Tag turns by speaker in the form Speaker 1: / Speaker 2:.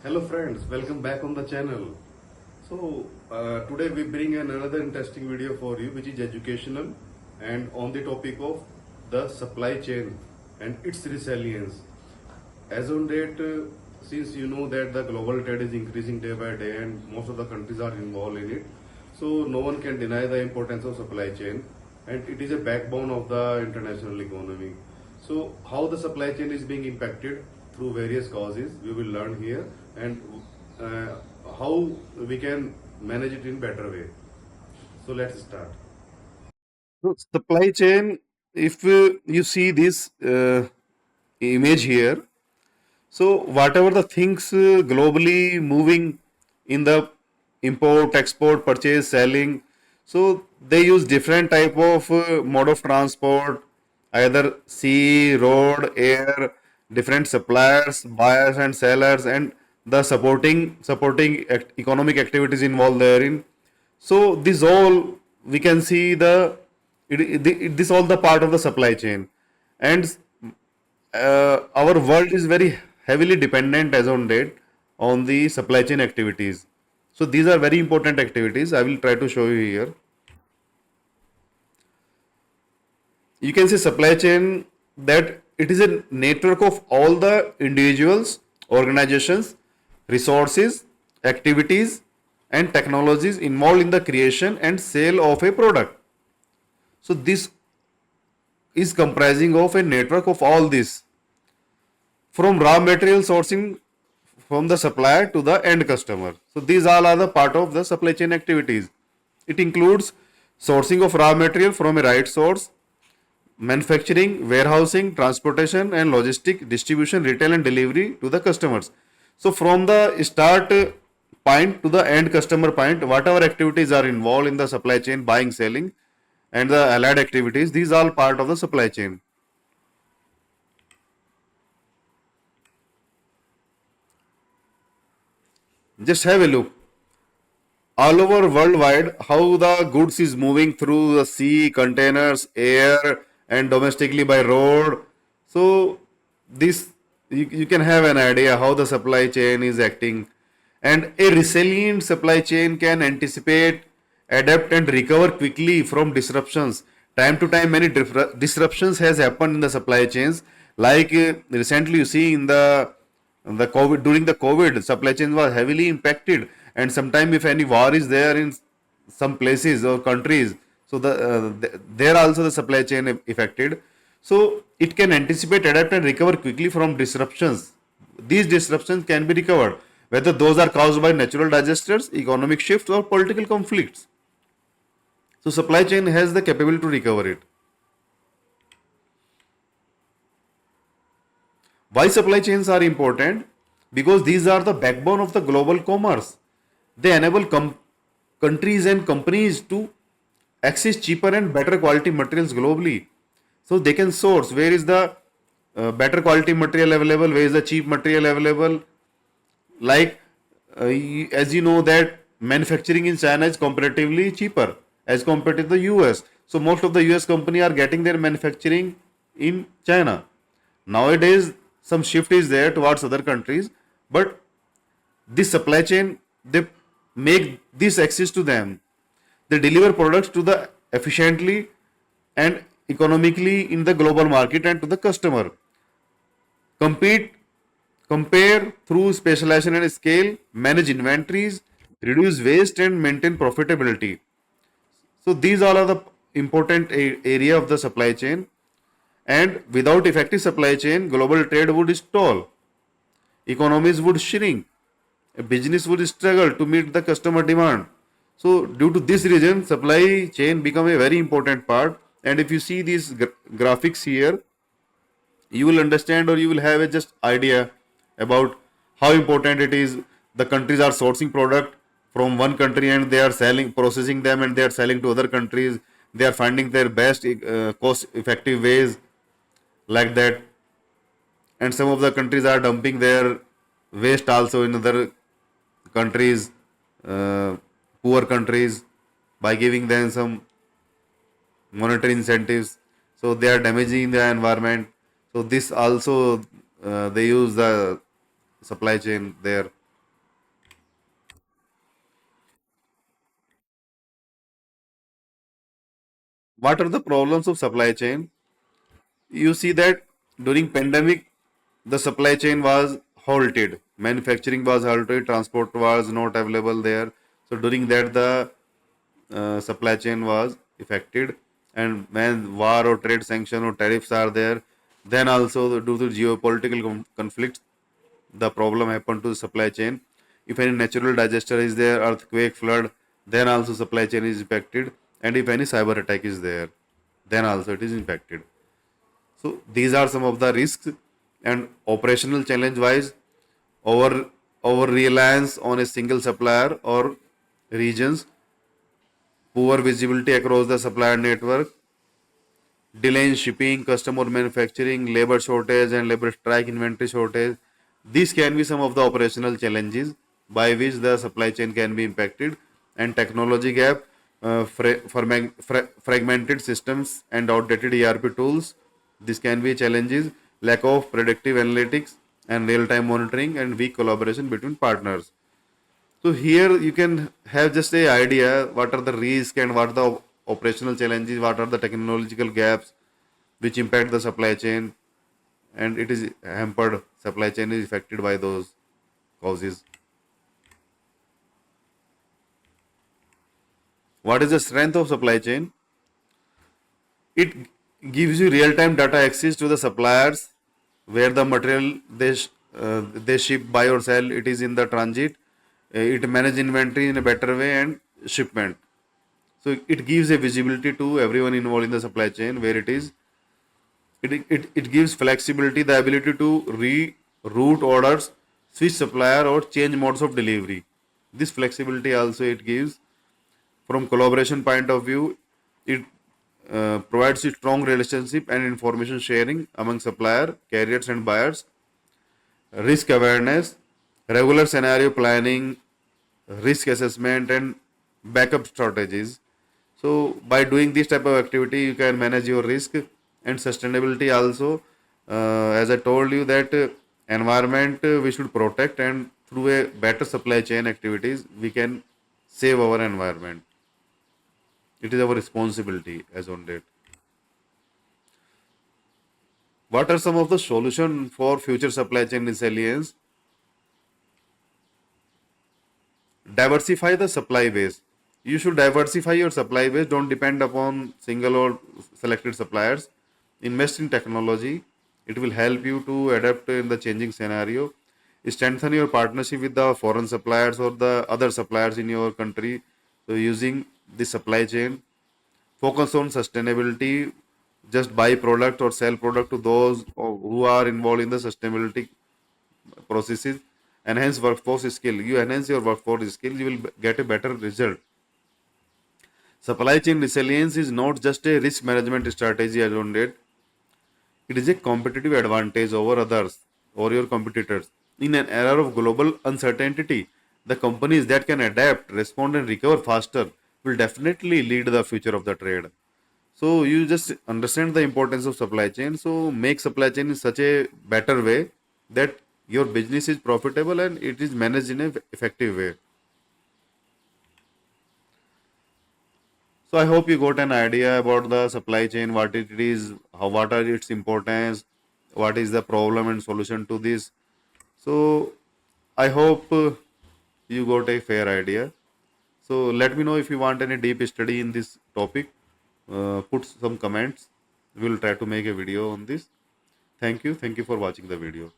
Speaker 1: Hello friends, welcome back on the channel. Today we bring another interesting video for you which is educational and on the topic of the supply chain and its resilience. As on date, since you know that the global trade is increasing day by day and most of the countries are involved in it, so no one can deny the importance of supply chain and it is a backbone of the international economy. So how the supply chain is being impacted through various causes we will learn here and uh, how we can manage it in better way. So let's start. So supply chain, if you see this image here, so whatever the things globally moving in the import, export, purchase, selling, so they use different type of mode of transport, either sea, road, air, different suppliers, buyers and sellers, and the supporting economic activities involved therein. So this all we can see this all the part of the supply chain, and our world is very heavily dependent as on date on the supply chain activities. So these are very important activities. I will try to show you here. You can see supply chain that it is a network of all the individuals, organizations, resources, activities, and technologies involved in the creation and sale of a product. So this is comprising of a network of all this, from raw material sourcing from the supplier to the end customer. So these all are the part of the supply chain activities. It includes sourcing of raw material from a right source, manufacturing, warehousing, transportation and logistic, distribution, retail and delivery to the customers. So from the start point to the end customer point, whatever activities are involved in the supply chain, buying, selling and the allied activities, these are all part of the supply chain. Just have a look all over worldwide how the goods is moving through the sea, containers, air, and domestically by road. So this you can have an idea how the supply chain is acting, and a resilient supply chain can anticipate, adapt, and recover quickly from disruptions. Time to time, many disruptions has happened in the supply chains. Like recently, you see in the COVID, during the COVID, supply chains were heavily impacted, and sometime if any war is there in some places or countries, so there also the supply chain affected. So it can anticipate, adapt, and recover quickly from disruptions. These disruptions can be recovered, whether those are caused by natural disasters, economic shifts, or political conflicts. So supply chain has the capability to recover it. Why supply chains are important? Because these are the backbone of the global commerce. They enable countries and companies to access cheaper and better quality materials globally. So they can source where is the better quality material available, where is the cheap material available. Like as you know that manufacturing in China is comparatively cheaper as compared to the US. So most of the US company are getting their manufacturing in China. Nowadays, some shift is there towards other countries, but this supply chain they make this access to them. They deliver products to the efficiently and economically in the global market and to the customer. Compete, compare through specialization and scale, manage inventories, reduce waste and maintain profitability. So these all are the important area of the supply chain. And without effective supply chain, global trade would stall, economies would shrink, a business would struggle to meet the customer demand. So due to this reason, supply chain become a very important part. And if you see these graphics here, you will understand or you will have a just idea about how important it is. The countries are sourcing product from one country and they are selling, processing them and they are selling to other countries. They are finding their best cost effective ways like that, and some of the countries are dumping their waste also in other countries, uh, poor countries, by giving them some monetary incentives. So they are damaging the environment. So this also they use the supply chain there. What are the problems of supply chain? You see that during pandemic, the supply chain was halted. Manufacturing was halted. Transport was not available there. So during that, the supply chain was affected. And when war or trade sanction or tariffs are there, then also due to geopolitical conflicts, the problem happened to the supply chain. If any natural disaster is there, earthquake, flood, then also supply chain is impacted. And if any cyber attack is there, then also it is impacted. So these are some of the risks. And operational challenge wise, over over reliance on a single supplier or regions, poor visibility across the supplier network, delay in shipping, customer manufacturing, labor shortage and labor strike, inventory shortage. These can be some of the operational challenges by which the supply chain can be impacted. And technology gap, fragmented systems and outdated ERP tools. This can be challenges. Lack of predictive analytics and real-time monitoring and weak collaboration between partners. So here you can have just a idea what are the risks and what are the operational challenges, what are the technological gaps which impact the supply chain, and it is hampered. Supply chain is affected by those causes. What is the strength of supply chain? It gives you real-time data access to the suppliers where the material they ship, buy or sell. It is in the transit. It manage inventory in a better way and shipment. So it gives a visibility to everyone involved in the supply chain where it is. It gives flexibility, the ability to reroute orders, switch supplier or change modes of delivery. This flexibility also it gives. From collaboration point of view, it provides a strong relationship and information sharing among supplier, carriers and buyers, risk awareness, regular scenario planning, risk assessment and backup strategies. So by doing this type of activity, you can manage your risk and sustainability also. As I told you that environment we should protect, and through a better supply chain activities, we can save our environment. It is our responsibility as on date. What are some of the solutions for future supply chain resilience? Diversify the supply base. You should diversify your supply base. Don't depend upon single or selected suppliers. Invest in technology. It will help you to adapt in the changing scenario. Strengthen your partnership with the foreign suppliers or the other suppliers in your country. So using the supply chain, focus on sustainability. Just buy product or sell product to those who are involved in the sustainability processes. Enhance workforce skill. You enhance your workforce skill, you will get a better result. Supply chain resilience is not just a risk management strategy alone, it is a competitive advantage over others or your competitors. In an era of global uncertainty, the companies that can adapt, respond, and recover faster will definitely lead the future of the trade. So you just understand the importance of supply chain. So make supply chain in such a better way that your business is profitable and it is managed in a effective way. So I hope you got an idea about the supply chain, what it is, how what are its importance, what is the problem and solution to this. So I hope you got a fair idea. So let me know if you want any deep study in this topic. Put some comments. We will try to make a video on this. Thank you. Thank you for watching the video.